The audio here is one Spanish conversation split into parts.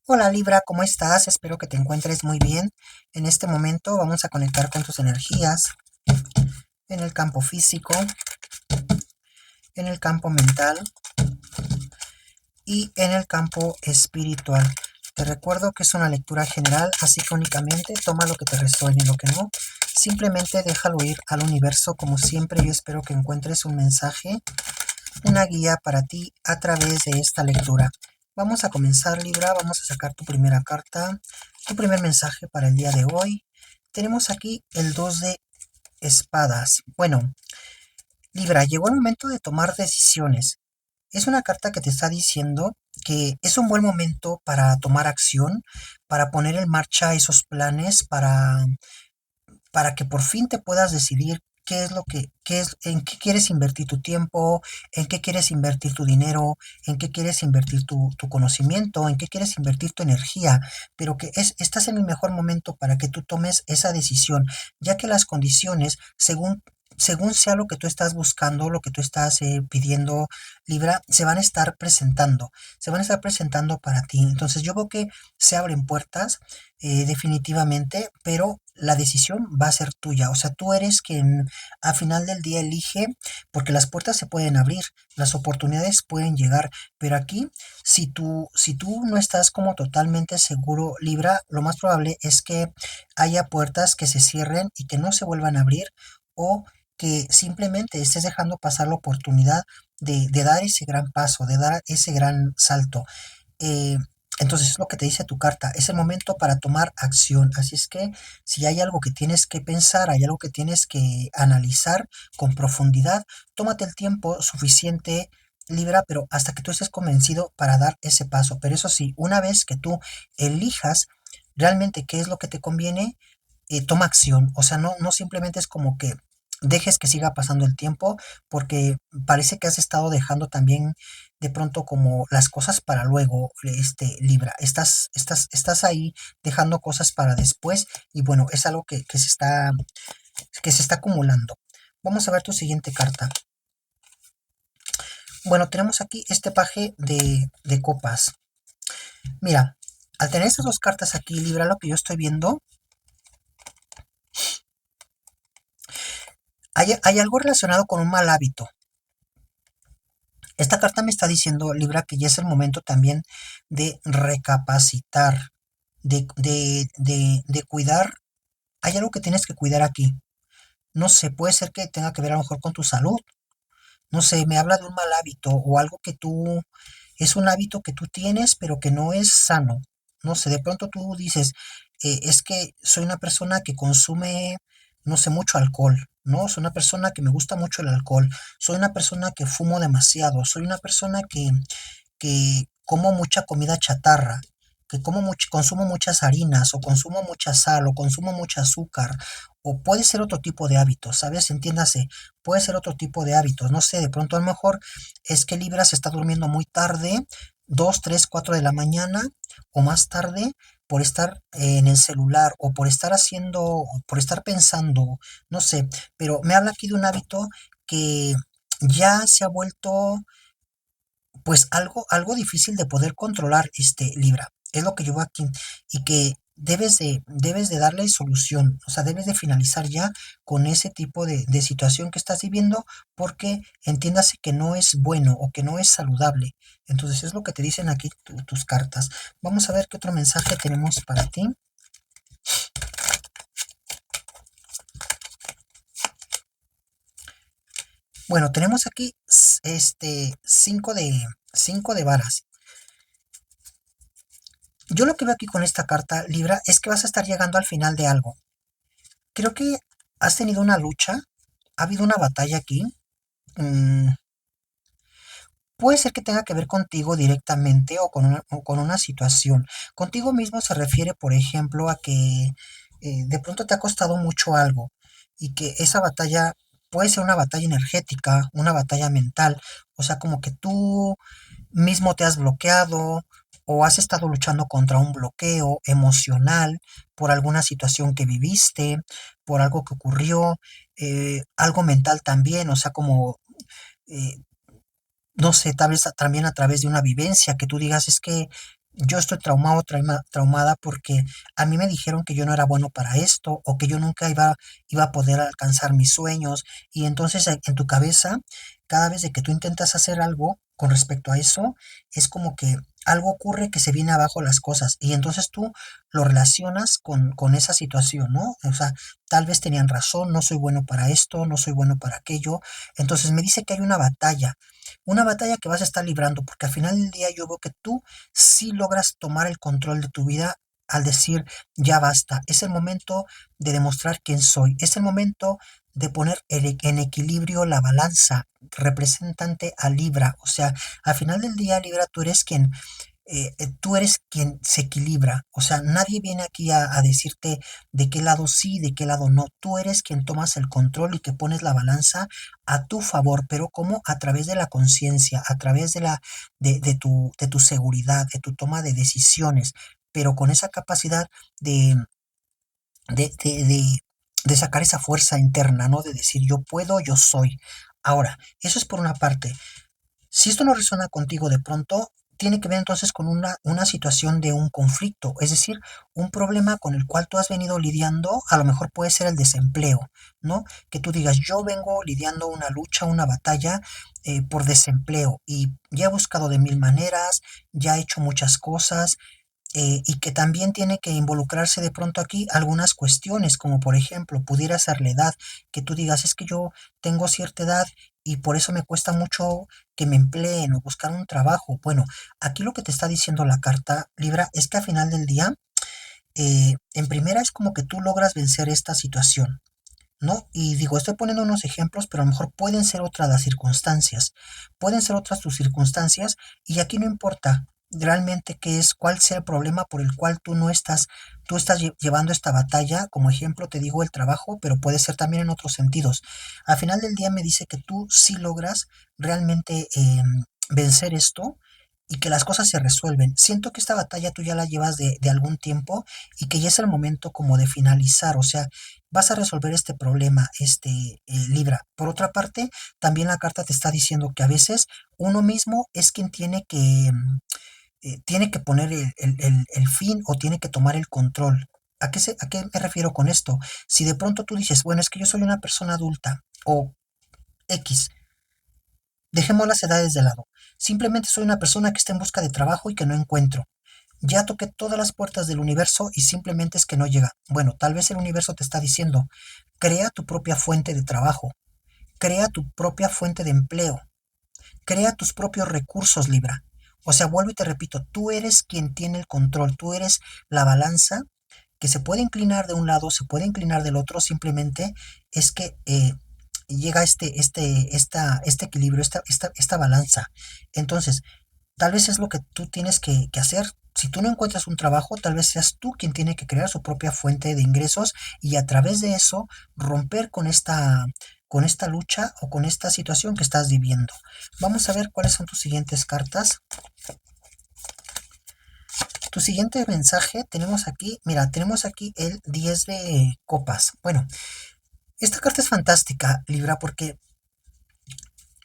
Hola Libra, ¿cómo estás? Espero que te encuentres muy bien. En este momento vamos a conectar con tus energías en el campo físico, en el campo mental y en el campo espiritual. Te recuerdo que es una lectura general, así que únicamente toma lo que te resuene y lo que no. Simplemente déjalo ir al universo. Como siempre, yo espero que encuentres un mensaje, una guía para ti a través de esta lectura. Vamos a comenzar, Libra. Vamos a sacar tu primera carta, tu primer mensaje para el día de hoy. Tenemos aquí el 2 de espadas. Bueno, Libra, llegó el momento de tomar decisiones. Es una carta que te está diciendo que es un buen momento para tomar acción, para poner en marcha esos planes, para que por fin te puedas decidir qué es lo que, qué es, en qué quieres invertir tu tiempo, en qué quieres invertir tu dinero, en qué quieres invertir tu conocimiento, en qué quieres invertir tu energía, pero que estás en el mejor momento para que tú tomes esa decisión, ya que las condiciones, según sea lo que tú estás buscando, lo que tú estás pidiendo, Libra, se van a estar presentando para ti. Entonces yo veo que se abren puertas, definitivamente, pero la decisión va a ser tuya. O sea, tú eres quien a final del día elige, porque las puertas se pueden abrir, las oportunidades pueden llegar, pero aquí, si tú no estás como totalmente seguro, Libra, lo más probable es que haya puertas que se cierren y que no se vuelvan a abrir, o que simplemente estés dejando pasar la oportunidad de dar ese gran paso, de dar ese gran salto. Eh, entonces es lo que te dice tu carta, es el momento para tomar acción. Así es que si hay algo que tienes que pensar, hay algo que tienes que analizar con profundidad, tómate el tiempo suficiente, Libra, pero hasta que tú estés convencido para dar ese paso. Pero eso sí, una vez que tú elijas realmente qué es lo que te conviene, toma acción. O sea, no simplemente es como que dejes que siga pasando el tiempo, porque parece que has estado dejando también de pronto como las cosas para luego, Libra. Estás ahí dejando cosas para después, y bueno, es algo que se está acumulando. Vamos a ver tu siguiente carta. Bueno, tenemos aquí este paje de copas. Mira, al tener estas dos cartas aquí, Libra, lo que yo estoy viendo, hay algo relacionado con un mal hábito. Esta carta me está diciendo, Libra, que ya es el momento también de recapacitar, de cuidar. Hay algo que tienes que cuidar aquí. No sé, puede ser que tenga que ver a lo mejor con tu salud. No sé, me habla de un mal hábito o algo es un hábito que tú tienes, pero que no es sano. No sé, de pronto tú dices, es que soy una persona que consume, no sé, mucho alcohol, ¿no? Soy una persona que me gusta mucho el alcohol. Soy una persona que fumo demasiado. Soy una persona que como mucha comida chatarra, que consumo muchas harinas, o consumo mucha sal, o consumo mucho azúcar, o puede ser otro tipo de hábitos, ¿sabes? Entiéndase, puede ser otro tipo de hábitos, no sé, de pronto a lo mejor es que Libra se está durmiendo muy tarde, 2, 3, 4 de la mañana o más tarde, por estar en el celular, o por estar haciendo, o por estar pensando, no sé, pero me habla aquí de un hábito que ya se ha vuelto pues algo difícil de poder controlar, Libra. Es lo que yo veo aquí. Y que debes de darle solución. O sea, debes de finalizar ya con ese tipo de situación que estás viviendo, porque entiéndase que no es bueno o que no es saludable. Entonces es lo que te dicen aquí tus cartas. Vamos a ver qué otro mensaje tenemos para ti. Bueno, tenemos aquí cinco de varas. Yo lo que veo aquí con esta carta, Libra, es que vas a estar llegando al final de algo. Creo que has tenido una lucha, ha habido una batalla aquí. mm, Puede ser que tenga que ver contigo directamente, o con una situación. Contigo mismo se refiere, por ejemplo, a que de pronto te ha costado mucho algo, y que esa batalla puede ser una batalla energética, una batalla mental. O sea, como que tú mismo te has bloqueado, o has estado luchando contra un bloqueo emocional por alguna situación que viviste, por algo que ocurrió, algo mental también. O sea, como, eh, no sé, tal vez también a través de una vivencia que tú digas, es que, yo estoy traumado, traumada porque a mí me dijeron que yo no era bueno para esto o que yo nunca iba a poder alcanzar mis sueños. Y entonces en tu cabeza, cada vez de que tú intentas hacer algo con respecto a eso, es como que algo ocurre que se viene abajo las cosas y entonces tú lo relacionas con esa situación, ¿no? O sea, tal vez tenían razón, no soy bueno para esto, no soy bueno para aquello. Entonces me dice que hay una batalla que vas a estar librando, porque al final del día yo veo que tú si logras tomar el control de tu vida al decir, ya basta, es el momento de demostrar quién soy, es el momento de poner en equilibrio la balanza representante a Libra, o sea, al final del día, Libra, tú eres quien se equilibra, o sea, nadie viene aquí a decirte de qué lado sí, de qué lado no, tú eres quien tomas el control y que pones la balanza a tu favor, pero como a través de la conciencia, a través de tu seguridad, de tu toma de decisiones, pero con esa capacidad de, de, de, de, de sacar esa fuerza interna, ¿no? De decir yo puedo, yo soy. Ahora, eso es por una parte. Si esto no resuena contigo de pronto, tiene que ver entonces con una situación de un conflicto, es decir, un problema con el cual tú has venido lidiando, a lo mejor puede ser el desempleo, ¿no? Que tú digas, yo vengo lidiando una lucha, una batalla por desempleo y ya he buscado de mil maneras, ya he hecho muchas cosas, y que también tiene que involucrarse de pronto aquí algunas cuestiones, como por ejemplo, pudiera ser la edad, que tú digas, es que yo tengo cierta edad y por eso me cuesta mucho que me empleen o buscar un trabajo. Bueno, aquí lo que te está diciendo la carta Libra es que al final del día, en primera es como que tú logras vencer esta situación, ¿no? Y digo, estoy poniendo unos ejemplos, pero a lo mejor pueden ser otras las circunstancias, pueden ser otras tus circunstancias, y aquí no importa realmente qué es, cuál sea el problema por el cual tú estás llevando esta batalla, como ejemplo te digo el trabajo, pero puede ser también en otros sentidos. Al final del día me dice que tú sí logras realmente vencer esto y que las cosas se resuelven. Siento que esta batalla tú ya la llevas de algún tiempo y que ya es el momento como de finalizar, o sea, vas a resolver este problema, Libra. Por otra parte, también la carta te está diciendo que a veces uno mismo es quien tiene que poner el fin o tiene que tomar el control. ¿A qué me refiero con esto? Si de pronto tú dices, bueno, es que yo soy una persona adulta o X, dejemos las edades de lado. Simplemente soy una persona que está en busca de trabajo y que no encuentro. Ya toqué todas las puertas del universo y simplemente es que no llega. Bueno, tal vez el universo te está diciendo, crea tu propia fuente de trabajo, crea tu propia fuente de empleo, crea tus propios recursos, Libra. O sea, vuelvo y te repito, tú eres quien tiene el control, tú eres la balanza que se puede inclinar de un lado, se puede inclinar del otro, simplemente es que llega este equilibrio, esta balanza. Entonces, tal vez es lo que tú tienes que hacer. Si tú no encuentras un trabajo, tal vez seas tú quien tiene que crear su propia fuente de ingresos y a través de eso romper con esta lucha o con esta situación que estás viviendo. Vamos a ver cuáles son tus siguientes cartas. Tu siguiente mensaje tenemos aquí, mira, tenemos aquí el 10 de copas. Bueno, esta carta es fantástica, Libra, porque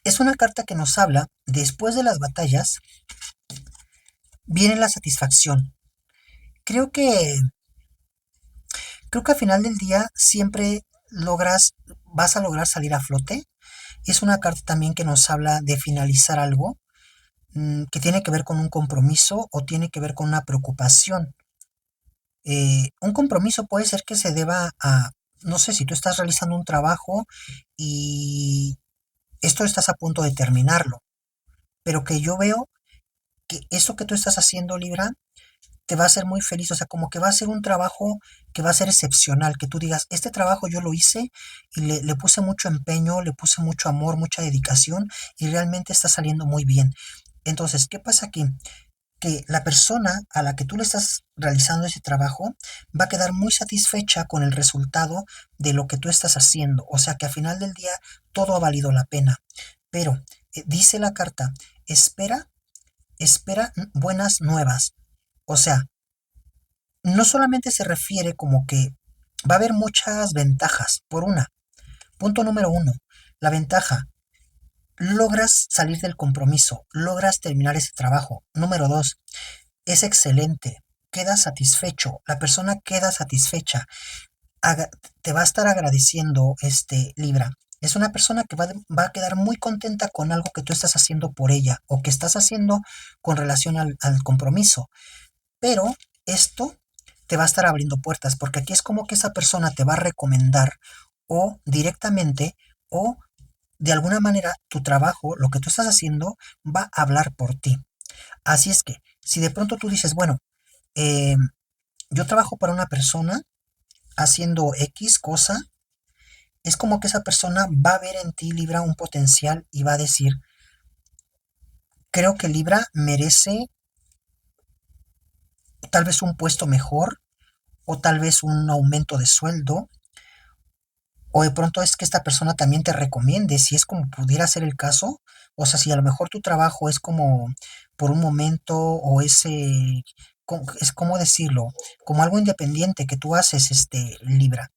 es una carta que nos habla, después de las batallas, viene la satisfacción. Creo que, creo que al final del día siempre vas a lograr salir a flote. Es una carta también que nos habla de finalizar algo, que tiene que ver con un compromiso o tiene que ver con una preocupación. Un compromiso puede ser que se deba a, no sé, si tú estás realizando un trabajo y esto estás a punto de terminarlo, pero que yo veo que eso que tú estás haciendo, Libra, te va a hacer muy feliz, o sea, como que va a ser un trabajo que va a ser excepcional, que tú digas, este trabajo yo lo hice y le puse mucho empeño, le puse mucho amor, mucha dedicación y realmente está saliendo muy bien. Entonces, ¿qué pasa aquí? Que la persona a la que tú le estás realizando ese trabajo va a quedar muy satisfecha con el resultado de lo que tú estás haciendo. O sea que al final del día todo ha valido la pena. Pero dice la carta, espera, espera buenas nuevas. O sea, no solamente se refiere como que va a haber muchas ventajas. Por una, punto número uno, la ventaja, logras salir del compromiso, logras terminar ese trabajo. Número dos, es excelente, queda satisfecho, la persona queda satisfecha, te va a estar agradeciendo Libra. Es una persona que va a quedar muy contenta con algo que tú estás haciendo por ella o que estás haciendo con relación al compromiso. Pero esto te va a estar abriendo puertas, porque aquí es como que esa persona te va a recomendar o directamente o de alguna manera tu trabajo, lo que tú estás haciendo, va a hablar por ti. Así es que, si de pronto tú dices, bueno, eh, yo trabajo para una persona haciendo X cosa, es como que esa persona va a ver en ti, Libra, un potencial y va a decir, creo que Libra merece tal vez un puesto mejor o tal vez un aumento de sueldo. O de pronto es que esta persona también te recomiende, si es como pudiera ser el caso. O sea, si a lo mejor tu trabajo es como por un momento o es como decirlo, como algo independiente que tú haces, Libra,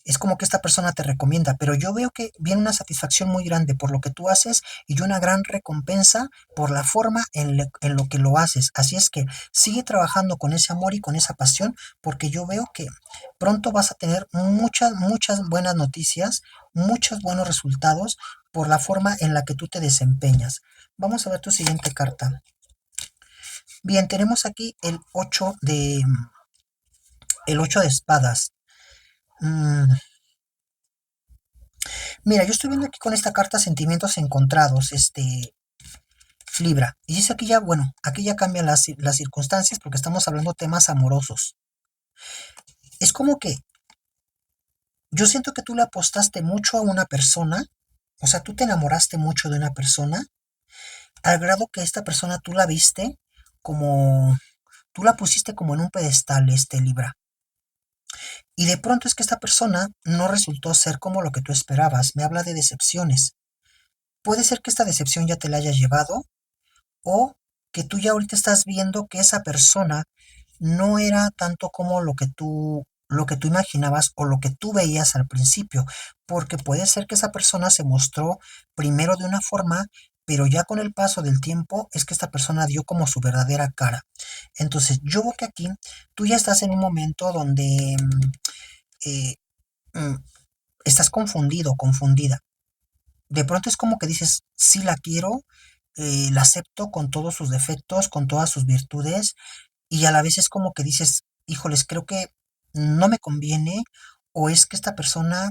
es como que esta persona te recomienda, pero yo veo que viene una satisfacción muy grande por lo que tú haces y una gran recompensa por la forma en lo que lo haces. Así es que sigue trabajando con ese amor y con esa pasión, porque yo veo que pronto vas a tener muchas buenas noticias, muchos buenos resultados por la forma en la que tú te desempeñas. Vamos a ver tu siguiente carta. Bien, tenemos aquí el 8 de espadas. Mm, Mira, yo estoy viendo aquí con esta carta sentimientos encontrados, Libra. Y dice aquí ya, bueno, aquí ya cambian las circunstancias porque estamos hablando temas amorosos. Es como que yo siento que tú le apostaste mucho a una persona, o sea, tú te enamoraste mucho de una persona, al grado que esta persona tú la viste como, tú la pusiste como en un pedestal, Libra. Y de pronto es que esta persona no resultó ser como lo que tú esperabas. Me habla de decepciones. Puede ser que esta decepción ya te la haya llevado o que tú ya ahorita estás viendo que esa persona no era tanto como lo que tú imaginabas o lo que tú veías al principio, porque puede ser que esa persona se mostró primero de una forma, pero ya con el paso del tiempo es que esta persona dio como su verdadera cara. Entonces, yo veo que aquí tú ya estás en un momento donde eh, mm, estás confundido, confundida. De pronto es como que dices, sí la quiero, la acepto con todos sus defectos, con todas sus virtudes, y a la vez es como que dices, híjoles, creo que no me conviene, o es que esta persona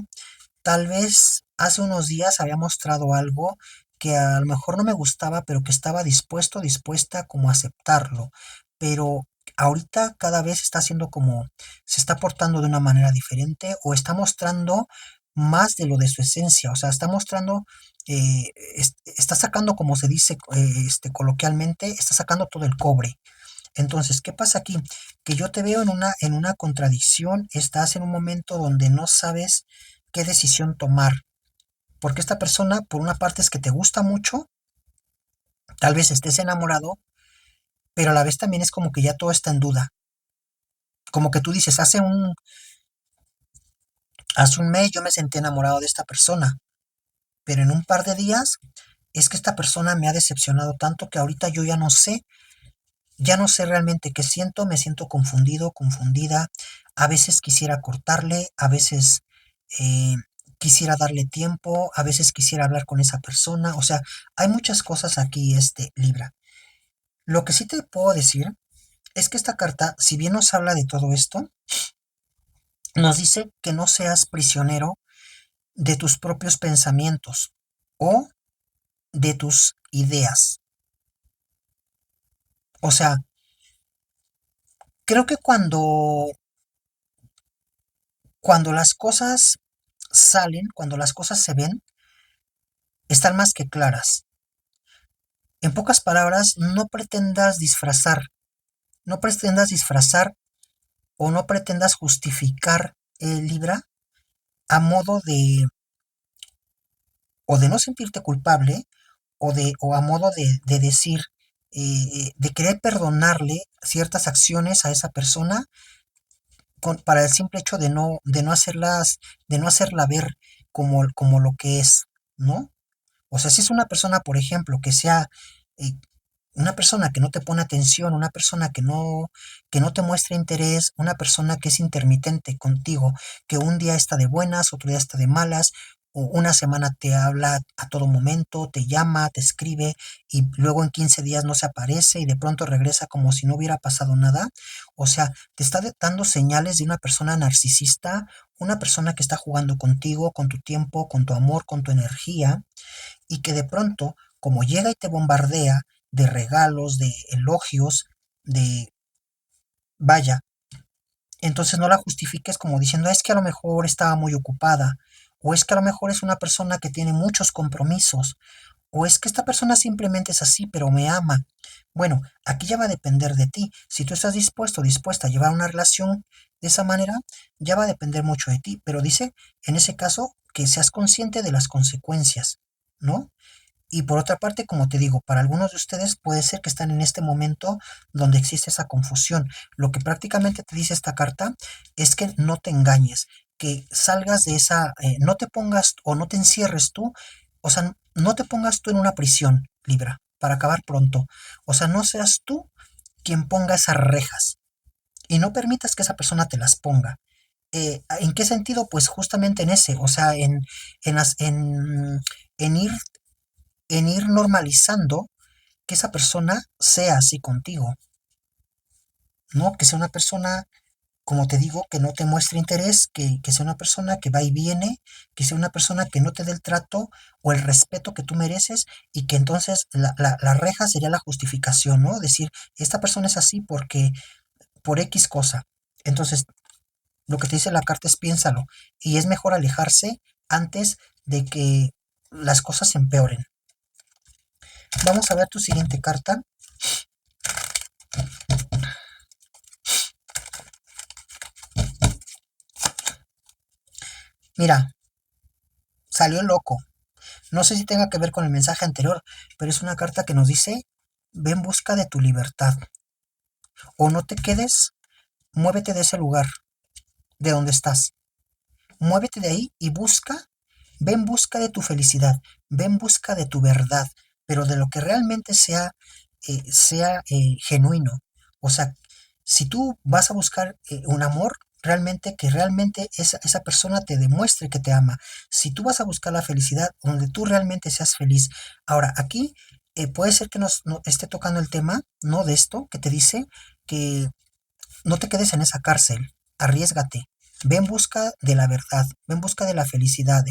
tal vez hace unos días había mostrado algo que a lo mejor no me gustaba, pero que estaba dispuesta como a aceptarlo, pero ahorita cada vez está haciendo como, se está portando de una manera diferente o está mostrando más de lo de su esencia, o sea, está mostrando, está sacando, como se dice coloquialmente, está sacando todo el cobre. Entonces, ¿qué pasa aquí? Que yo te veo en una contradicción, estás en un momento donde no sabes qué decisión tomar, porque esta persona, por una parte, es que te gusta mucho, tal vez estés enamorado, pero a la vez también es como que ya todo está en duda. Como que tú dices, hace un mes yo me sentí enamorado de esta persona, pero en un par de días es que esta persona me ha decepcionado tanto que ahorita yo ya no sé realmente qué siento, me siento confundido, confundida. A veces quisiera cortarle, a veces eh, quisiera darle tiempo, a veces quisiera hablar con esa persona. O sea, hay muchas cosas aquí, Libra. Lo que sí te puedo decir es que esta carta, si bien nos habla de todo esto, nos dice que no seas prisionero de tus propios pensamientos o de tus ideas. O sea, creo que cuando las cosas salen, cuando las cosas se ven, están más que claras. En pocas palabras, no pretendas disfrazar o no pretendas justificar el Libra a modo de no sentirte culpable o a modo de decir, de querer perdonarle ciertas acciones a esa persona para el simple hecho de no hacerla ver como lo que es, ¿no? O sea, si es una persona, por ejemplo, que sea eh, Una persona que no te pone atención, una persona que no te muestra interés, una persona que es intermitente contigo, que un día está de buenas, otro día está de malas, o una semana te habla a todo momento, te llama, te escribe y luego en 15 días no se aparece y de pronto regresa como si no hubiera pasado nada. O sea, te está dando señales de una persona narcisista, una persona que está jugando contigo, con tu tiempo, con tu amor, con tu energía y que de pronto, como llega y te bombardea de regalos, de elogios, de vaya, entonces no la justifiques como diciendo es que a lo mejor estaba muy ocupada, o es que a lo mejor es una persona que tiene muchos compromisos, o es que esta persona simplemente es así, pero me ama. Bueno, aquí ya va a depender de ti. Si tú estás dispuesto o dispuesta a llevar una relación de esa manera, ya va a depender mucho de ti. Pero dice, en ese caso, que seas consciente de las consecuencias, ¿no? Y por otra parte, como te digo, para algunos de ustedes puede ser que están en este momento donde existe esa confusión. Lo que prácticamente te dice esta carta es que no te engañes, que salgas de esa, no te pongas o no te encierres tú, o sea, no te pongas tú en una prisión, Libra, para acabar pronto. O sea, no seas tú quien ponga esas rejas y no permitas que esa persona te las ponga. ¿En qué sentido? Pues justamente en ese, o sea, en, en ir en ir normalizando que esa persona sea así contigo, ¿no? Que sea una persona, como te digo, que no te muestre interés, que sea una persona que va y viene, que sea una persona que no te dé el trato o el respeto que tú mereces y que entonces la reja sería la justificación, ¿no? Decir, esta persona es así porque por X cosa. Entonces, lo que te dice la carta es piénsalo y es mejor alejarse antes de que las cosas se empeoren. Vamos a ver tu siguiente carta. Mira, salió loco. No sé si tenga que ver con el mensaje anterior, pero es una carta que nos dice, ve en busca de tu libertad. O no te quedes, muévete de ese lugar, de donde estás. Muévete de ahí y busca, ve en busca de tu felicidad, ve en busca de tu verdad, pero de lo que realmente sea genuino. O sea, si tú vas a buscar un amor, realmente que realmente esa persona te demuestre que te ama. Si tú vas a buscar la felicidad, donde tú realmente seas feliz. Ahora, aquí puede ser que nos esté tocando el tema, ¿no? De esto, que te dice que no te quedes en esa cárcel, arriesgate. Ve en busca de la verdad, ve en busca de la felicidad,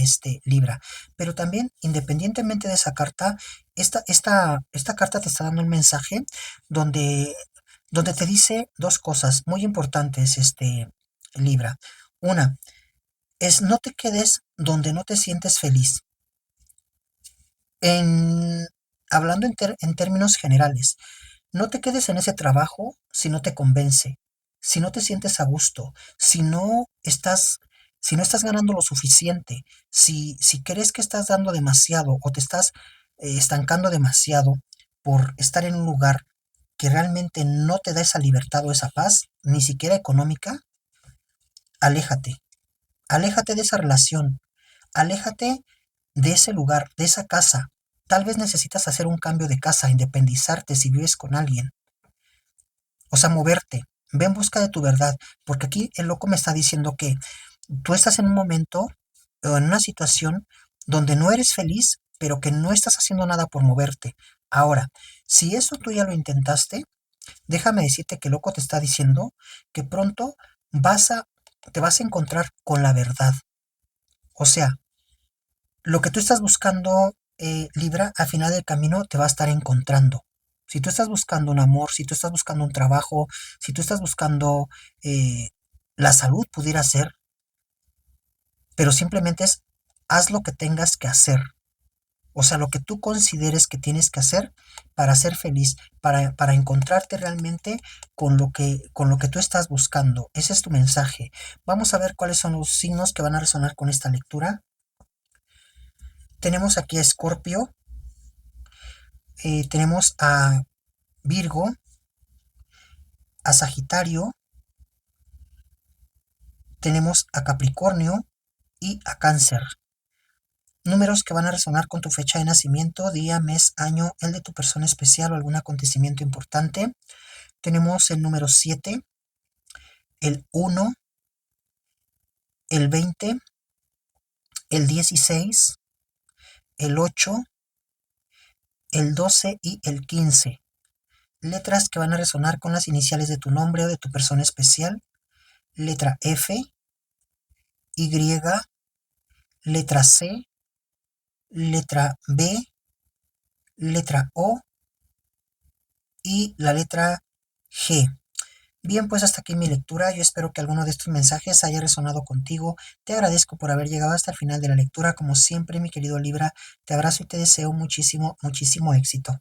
Libra. Pero también, independientemente de esa carta, esta carta te está dando un mensaje donde, donde te dice dos cosas muy importantes, Libra. Una, es no te quedes donde no te sientes feliz. En, hablando en términos generales, no te quedes en ese trabajo si no te convence, si no te sientes a gusto, si no estás ganando lo suficiente, si crees que estás dando demasiado o te estás estancando demasiado por estar en un lugar que realmente no te da esa libertad o esa paz, ni siquiera económica, aléjate. Aléjate de esa relación, aléjate de ese lugar, de esa casa. Tal vez necesitas hacer un cambio de casa, independizarte si vives con alguien. O sea, moverte. Ve en busca de tu verdad. Porque aquí el loco me está diciendo que tú estás en un momento o en una situación donde no eres feliz, pero que no estás haciendo nada por moverte. Ahora, si eso tú ya lo intentaste, déjame decirte que el loco te está diciendo que pronto vas a, te vas a encontrar con la verdad. O sea, lo que tú estás buscando, Libra, al final del camino te va a estar encontrando. Si tú estás buscando un amor, si tú estás buscando un trabajo, si tú estás buscando eh, la salud, pudiera ser, pero simplemente es haz lo que tengas que hacer. O sea, lo que tú consideres que tienes que hacer para ser feliz, para encontrarte realmente con lo que tú estás buscando. Ese es tu mensaje. Vamos a ver cuáles son los signos que van a resonar con esta lectura. Tenemos aquí a Escorpio, tenemos a Virgo, a Sagitario, tenemos a Capricornio y a Cáncer. Números que van a resonar con tu fecha de nacimiento, día, mes, año, el de tu persona especial o algún acontecimiento importante. Tenemos el número 7, el 1, el 20, el 16, el 8, el 12 y el 15. Letras que van a resonar con las iniciales de tu nombre o de tu persona especial. Letra F, Y, letra C, letra B, letra O y la letra G. Bien, pues hasta aquí mi lectura. Yo espero que alguno de estos mensajes haya resonado contigo. Te agradezco por haber llegado hasta el final de la lectura. Como siempre, mi querido Libra, te abrazo y te deseo muchísimo, muchísimo éxito.